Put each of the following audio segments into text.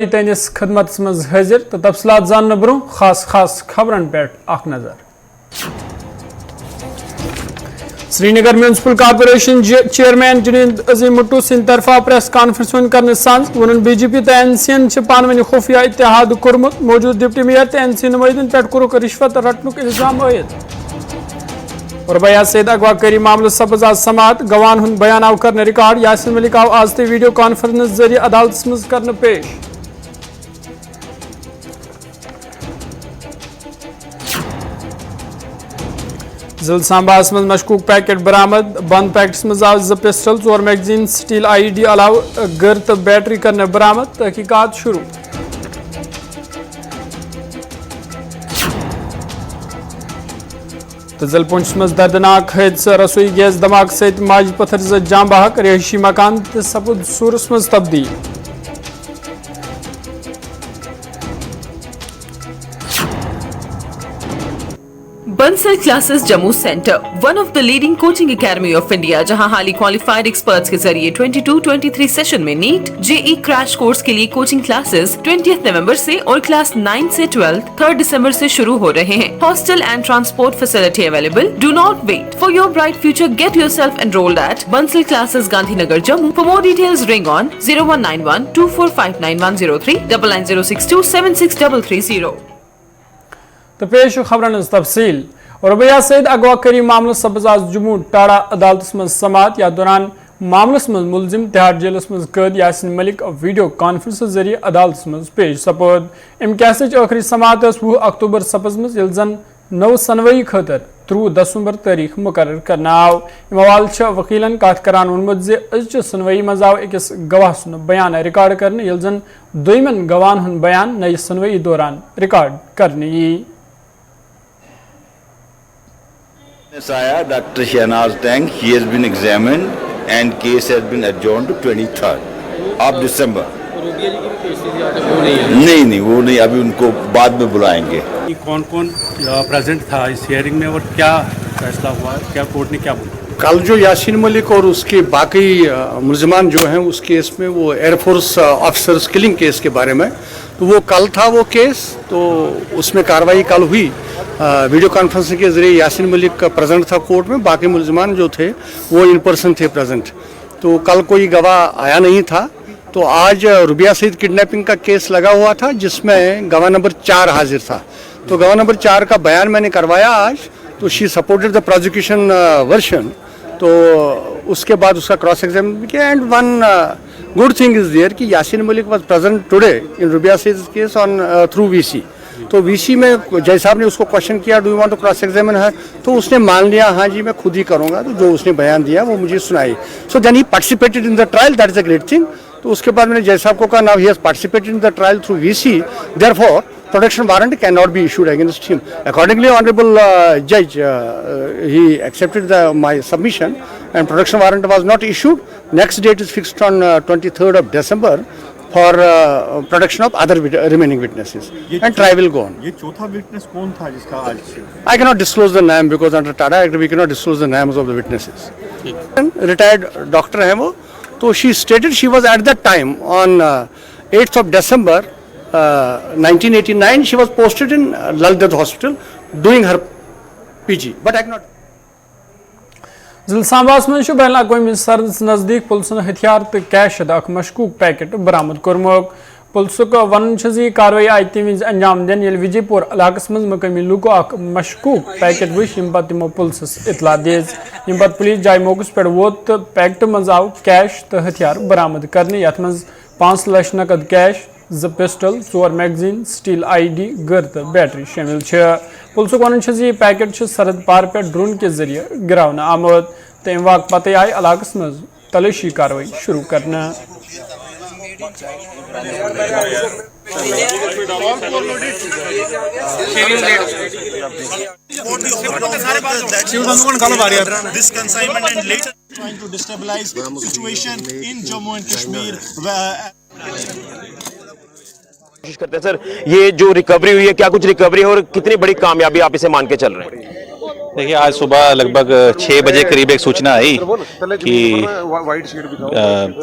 तैनिस खदमत मज हाजिर तो तफसलात जानने ब्रो खास खबरन पे नजर। Srinagar municipal corporation chairman Junaid Azim Bhutto सिंध तरफा प्रेस कॉन्फ्रेंस कर सांस वन बीजेपी तो एनसीन पानवन खुफिया इत्तेहाद कोर्मुत मौजूद डिप्टी मेयर तो एनसी नुमाइंदन पे कोरुक रिश्वत रटनुक इल्जाम आयद। रुबैया सैद अगवाकारी मामले सपज आज समात गवान हुंद बयान आव कर रिकॉर्ड। यासिन मलिक आव आज ते वीडियो कॉन्फ्रेंस जरिए अदालत मज कर पेश। जिल सांबास मज मशकूक पैकेट बरामद बंद पैकेट्स मज आव 2 पिस्टल 4 मैगजीन स्टील IED अलाव गर तो बैटरी करने बरामद तहकीकात शुरू। तो जलपुंछ मज दर्दनाक हादसा रसोई गैस धमाक सहित माज पत्थर जाम बहक रिहायशी मकान तो सपुद सूरस मज तब्दील। Bansal Classes Jammu Center, one of the leading coaching academy of India, जहां हाली क्वालिफाइड एक्सपर्ट्स के जरिए 22-23 सेशन में नीट JEE क्रैश कोर्स के लिए कोचिंग क्लासेस 20 नवंबर से और क्लास 9 से 12 3 दिसंबर से शुरू हो रहे हैं। Hostel and transport facility available. Do not wait for your bright future. Get yourself enrolled at Bansal Classes, Gandhinagar, Jammu. For more details, ring on 0191 24599103 99062 76330। तो पेश खबरन तफसील। रुबैया सैद अगवाकारी मामले सपज आज जम्मू टाड़ा अदालत मज समात। या दौरान मामलस मज मुलजिम तिहाड़ जेलस मज कैद यासिन मलिक वीडियो कॉन्फ्रेंस जरिए अदालत मज पेश सपोद। अम कैसच आखिरी समात 20 अक्टूबर सपज मज यल जन 9 सनवई खतर 3 दिसंबर तारीख मुकर्रर करना आव। हवाल वकीलन कत करान वोनमुत जे अजच सनवई मज आव अकिस गवाह सुन बयान रिकॉर्ड करने यल जन दोयमन गवाहन हुन बयान नई सनवई दौरान रिकॉर्ड करने यी। Dr. Shahnaz Tang, he has been examined and case has been adjourned to 23rd of December. नहीं वो नहीं, अभी उनको बाद में बुलाएंगे। कौन कौन प्रेजेंट था इस हियरिंग में और क्या फैसला हुआ, क्या कोर्ट ने क्या बोला? कल जो यासीन मलिक और उसके बाकी मुलजमान जो हैं उस केस में, वो एयरफोर्स ऑफिसर्स किलिंग केस के बारे में, तो वो कल था वो केस, तो उसमें कार्रवाई कल हुई। वीडियो कॉन्फ्रेंसिंग के जरिए यासीन मलिक प्रेजेंट था कोर्ट में, बाकी मुलजमान जो थे वो इन पर्सन थे प्रेजेंट। तो कल कोई गवाह आया नहीं था। तो आज रुबिया सईद किडनैपिंग का केस लगा हुआ था जिसमें गवाह नंबर 4 हाजिर था। तो गवाह नंबर 4 का बयान मैंने करवाया आज। तो she supported the prosecution version. तो उसके बाद उसका क्रॉस एग्जामिनेशन किया and one good thing is there कि Yasin Malik was present today in Rubaiya Sayeed case on through VC। तो VC में जज साहब ने उसको क्वेश्चन किया, do you want to cross examine है, तो उसने मान लिया हाँ जी मैं खुद ही करूँगा। तो जो उसने बयान दिया वो मुझे सुनाई। So then he participated in the trial, that is a great thing. तो उसके बाद मैंने जज साहब को कहा now he has participated in the trial through VC, therefore protection warrant can not be issued against him. Accordingly honourable जज he accepted my submission and protection warrant was not issued. Next date is fixed on 23rd of December for protection of other remaining witnesses and trial will go on. ये चौथा witness कौन था जिसका आज? I cannot disclose the name because under TADA Act we cannot disclose the names of the witnesses. Retired doctor है वो। तो she stated she was at that time on 8th of December 1989 she was posted in Lal Ded Hospital doing her PG, but I cannot. जिलसाबास में ban अवी सरद नजदीक police हथियार तो cash मशकूक packet बरामद कोर्मुक। पुलिसक वन कार्रवाई आई तम अंजाम दिन ये विजयपुर इलाकस मज मकामी लूको मशकूक पैकेट वुच यम तमो पुलिस इतला दिज। यम पुलिस जाय मौकस पे वोत तो पैकेट मज आव कैश तो हथियार बरामद करने। यथ मज 5 लाख नकद cash, 2 pistol, 4 magazine steel IED गर तो बैटरी शामिल। पुलिस वन यह पैकेट सरहद पार पे ड्रोन के जरिए गिरावन आमुत। तम वाक पत आय इलाकस मज तलाशी कार्रवाई शुरू करना। This consignment and later trying to destabilize situation in Jammu and Kashmir. कोशिश करते हैं सर, ये जो रिकवरी हुई है क्या कुछ रिकवरी है और कितनी बड़ी कामयाबी आप इसे मान के चल रहे हैं? देखिए, आज सुबह लगभग 6 बजे करीब एक सूचना आई कि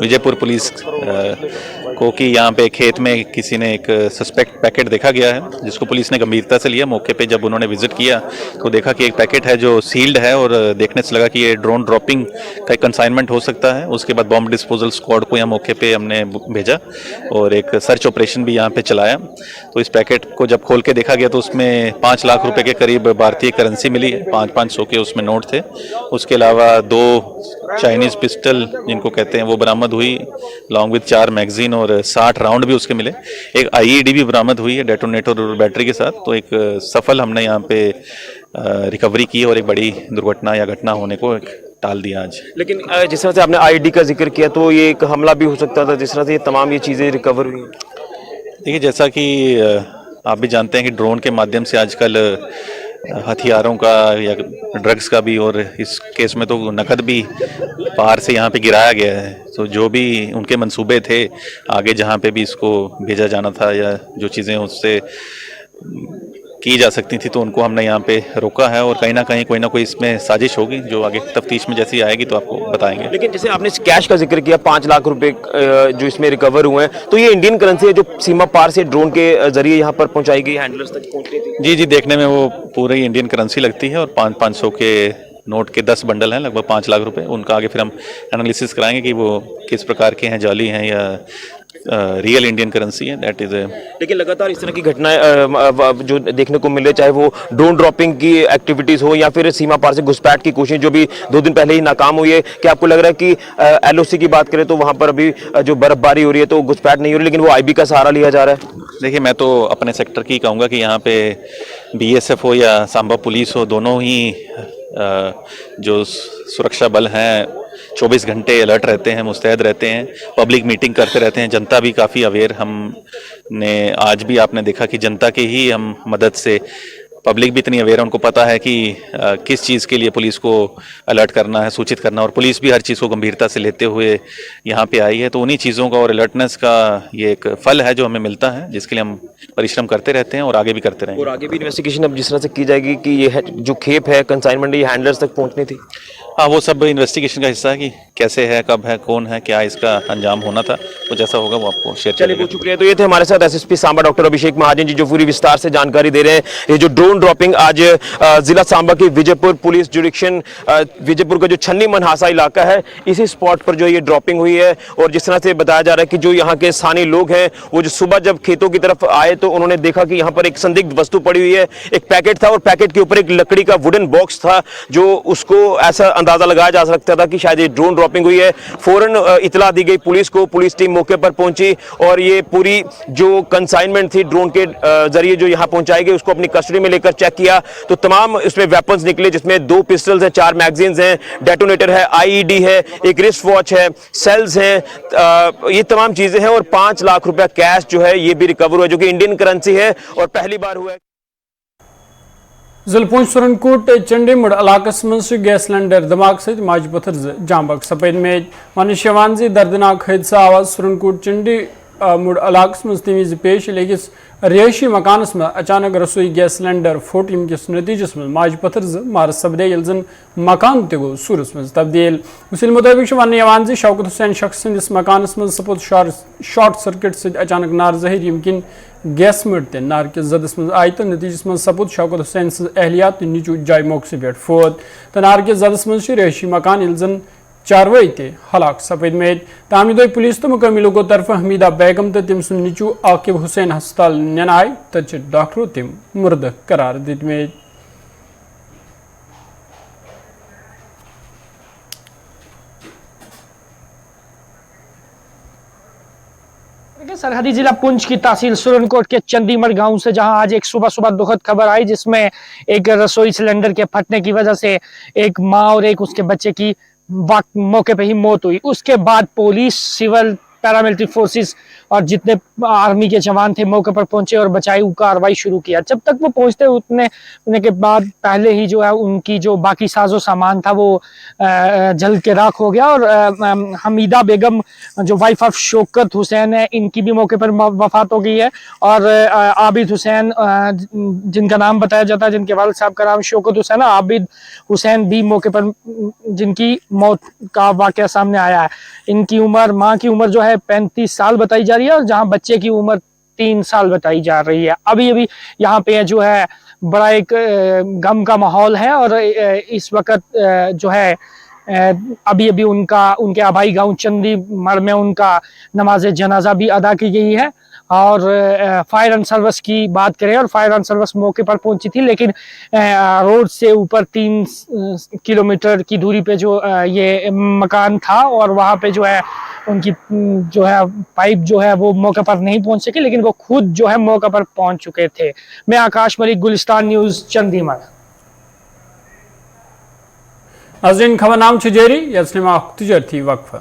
विजयपुर पुलिस को कि यहाँ पे खेत में किसी ने एक सस्पेक्ट पैकेट देखा गया है, जिसको पुलिस ने गंभीरता से लिया। मौके पे जब उन्होंने विजिट किया तो देखा कि एक पैकेट है जो सील्ड है और देखने से लगा कि ये ड्रोन ड्रॉपिंग का एक कंसाइनमेंट हो सकता है। उसके बाद बॉम्ब डिस्पोजल स्क्वाड को यहाँ मौके पे हमने भेजा और एक सर्च ऑपरेशन भी यहाँ पे चलाया। तो इस पैकेट को जब खोल के देखा गया तो उसमें 5 लाख रुपए के करीब भारतीय करेंसी मिली है, 500 के उसमें नोट थे। उसके अलावा 2 चाइनीज पिस्टल जिनको कहते हैं वो बरामद हुई, लॉन्ग विद 4 मैगजीन और 60 राउंड भी उसके मिले। एक आईईडी भी बरामद हुई है डेटोनेटर और बैटरी के साथ। तो एक सफल हमने यहाँ पे रिकवरी की और एक बड़ी दुर्घटना या घटना होने को टाल दिया आज। लेकिन जिस तरह से आपने आईडी का जिक्र किया तो ये एक हमला भी हो सकता था, जिस तरह से ये तमाम ये चीज़ें रिकवर हुई। देखिए, जैसा कि आप भी जानते हैं कि ड्रोन के माध्यम से आजकल हथियारों का या ड्रग्स का भी, और इस केस में तो नकद भी बाहर से यहाँ पे गिराया गया है। तो जो भी उनके मंसूबे थे आगे जहाँ पे भी इसको भेजा जाना था या जो चीज़ें उससे की जा सकती थी तो उनको हमने यहाँ पे रोका है। और कहीं ना कहीं कोई ना कोई इसमें साजिश होगी जो आगे तफ्तीश में जैसी आएगी तो आपको बताएंगे। लेकिन जैसे आपने इस कैश का जिक्र किया, 5 लाख रुपए जो इसमें रिकवर हुए हैं, तो ये इंडियन करेंसी है जो सीमा पार से ड्रोन के जरिए यहाँ पर पहुंचाई गई, हैंडलर्स तक पहुंचती थी। जी, देखने में वो पूरी इंडियन करेंसी लगती है और 500 के नोट के 10 बंडल हैं, लगभग 5 लाख रुपए। उनका आगे फिर हम एनालिसिस कराएंगे कि वो किस प्रकार के हैं, जाली हैं या रियल इंडियन करेंसी है। दैट इज लेकिन लगातार इस तरह की घटनाएं जो देखने को मिले, चाहे वो ड्रोन ड्रॉपिंग की एक्टिविटीज हो या फिर सीमा पार से घुसपैठ की कोशिश जो भी 2 दिन पहले ही नाकाम हुई है। क्या आपको लग रहा है कि एलओसी की बात करें तो वहां पर अभी जो बर्फबारी हो रही है तो घुसपैठ नहीं हो रही, लेकिन वो आईबी का सहारा लिया जा रहा है? देखिए, मैं तो अपने सेक्टर की कहूँगा कि यहाँ पे बीएसएफ हो या सांबा पुलिस हो, दोनों ही जो सुरक्षा बल हैं 24 घंटे अलर्ट रहते हैं, मुस्तैद रहते हैं, पब्लिक मीटिंग करते रहते हैं। जनता भी काफ़ी अवेयर हमने आज भी आपने देखा कि जनता के ही हम मदद से पब्लिक भी इतनी अवेयर है, उनको पता है कि किस चीज़ के लिए पुलिस को अलर्ट करना है, सूचित करना, और पुलिस भी हर चीज़ को गंभीरता से लेते हुए यहाँ पे आई है। तो उन्हीं चीज़ों का और अलर्टनेस का ये एक फल है जो हमें मिलता है, जिसके लिए हम परिश्रम करते रहते हैं और आगे भी करते रहेंगे। और आगे भी इन्वेस्टिगेशन अब जिस तरह से की जाएगी कि ये जो खेप है कंसाइनमेंट, ये हैंडलर्स तक पहुँचनी थी। हाँ, वो सब इन्वेस्टिगेशन का हिस्सा है कि कैसे है, कब है, कौन है, क्या इसका अंजाम होना था। तो जैसा होगा वो आपको शेयर चलिए, बहुत शुक्रिया। तो ये थे हमारे साथ एसएसपी सांबा डॉक्टर अभिषेक महाजन जी, जो पूरी विस्तार से जानकारी दे रहे हैं। ये जो ड्रोन ड्रॉपिंग आज जिला सांबा की विजयपुर पुलिस जुडिक्शन, विजयपुर का जो छन्नी मनहासा इलाका है, इसी स्पॉट पर जो ये ड्रॉपिंग हुई है। और जिस तरह से बताया जा रहा है कि जो यहाँ के स्थानीय लोग हैं वो जो सुबह जब खेतों की तरफ आए तो उन्होंने देखा कि यहाँ पर एक संदिग्ध वस्तु पड़ी हुई है, एक पैकेट था और पैकेट के ऊपर एक लकड़ी का वुडन बॉक्स था, जो उसको ऐसा अंदाजा लगाया जा सकता था कि शायद ये ड्रोन ड्रॉपिंग हुई है। फौरन इतला दी गई पुलिस को, पुलिस टीम मौके पर पहुंची और ये पूरी जो कंसाइनमेंट थी ड्रोन के जरिए जो यहाँ पहुंचाई गई उसको अपनी कस्टडी में लेकर चेक किया तो तमाम इसमें वेपन्स निकले, जिसमें 2 पिस्टल्स हैं, 4 मैगजीन्स हैं, डेटोनेटर है, आईईडी है, एक रिस्ट वॉच है, सेल्स हैं, ये तमाम चीजें हैं। और 5 लाख रुपया कैश जो है ये भी रिकवर हुआ, जो कि इंडियन करेंसी है और पहली बार हुआ है। जिलपुंछ सुरनकोट चंडीमुड़ इलाकस मज गैस सिलेंडर धमाक सत माज पत्थर जांबक सपेद में मनुष्यवान दर्दनाक हादसा आवाज सुरनकोट चंडीमुड़ इलाकस मज तमी पेश लेकिस रिहायशी मकानस में अचानक रसोई गैस सिलेंडर फोट यमकिस नतीजस में माज पत्थर मार सपदे यल जन मकान ते गो सूरस में तब्दील। उसिल मुताबिक वन शौकत हुसैन शख्स सिंदिस मकानस में सपोद शॉर्ट सर्किट से अचानक नार जहिर यमकिन गैस मट नार किस जदस में आय तो नतीजस में सपोद शौकत हुसैन एहलियात नीचू जाय मौके पे फोत तो नार किस जदस में रिहायशी मकान यल जन चारवाई ते हलाक सपेद में तामिदोई पुलिस तो मुकामी लोगों तरफ हमीदा बेगम तो तम सुन नीचू आकिब हुसैन हस्पताल नन आय तच डॉक्टरों तम मुर्द करार दित में। सरहदी जिला पुंछ की तहसील सुरनकोट के चंडीमड़ गांव से जहां आज एक सुबह सुबह दुखद खबर आई, जिसमें एक रसोई सिलेंडर के फटने की वजह से एक मां और एक उसके बच्चे की मौके पे ही मौत हुई। उसके बाद पुलिस, सिविल, पैरामिलिट्री फोर्सेस और जितने आर्मी के जवान थे मौके पर पहुंचे और बचाई कार्रवाई शुरू किया। जब तक वो पहुंचते उतने के बाद पहले ही जो है उनकी जो बाकी साजो सामान था वो जल के राख हो गया। और हमीदा बेगम जो वाइफ ऑफ शौकत हुसैन है, इनकी भी मौके पर वफात हो गई है। और आबिद हुसैन जिनका नाम बताया जाता है, जिनके वालिद साहब का नाम शौकत हुसैन है, आबिद हुसैन भी मौके पर जिनकी मौत का वाकया सामने आया है। इनकी उम्र, माँ की उम्र जो है है 35 साल बताई जा रही है और जहां बच्चे की उम्र 3 साल बताई जा रही है। अभी अभी यहाँ पे जो है बड़ा एक गम का माहौल है और इस वक्त जो है अभी अभी उनके आबाई गांव चंदीमर में उनका नमाज जनाजा भी अदा की गई है। और फायर एंड सर्विस की बात करें और फायर एंड सर्विस मौके पर पहुंची थी, लेकिन रोड से ऊपर 3 किलोमीटर की दूरी पे जो ये मकान था और वहां पे जो है उनकी जो है पाइप जो है वो मौके पर नहीं पहुंच सके, लेकिन वो खुद जो है मौके पर पहुंच चुके थे। मैं आकाश मलिक, गुलिस्तान न्यूज, चंदीमर। नाज़रीन खबर नाम जारी, यह सिनेमा तुजर थी वक्फ।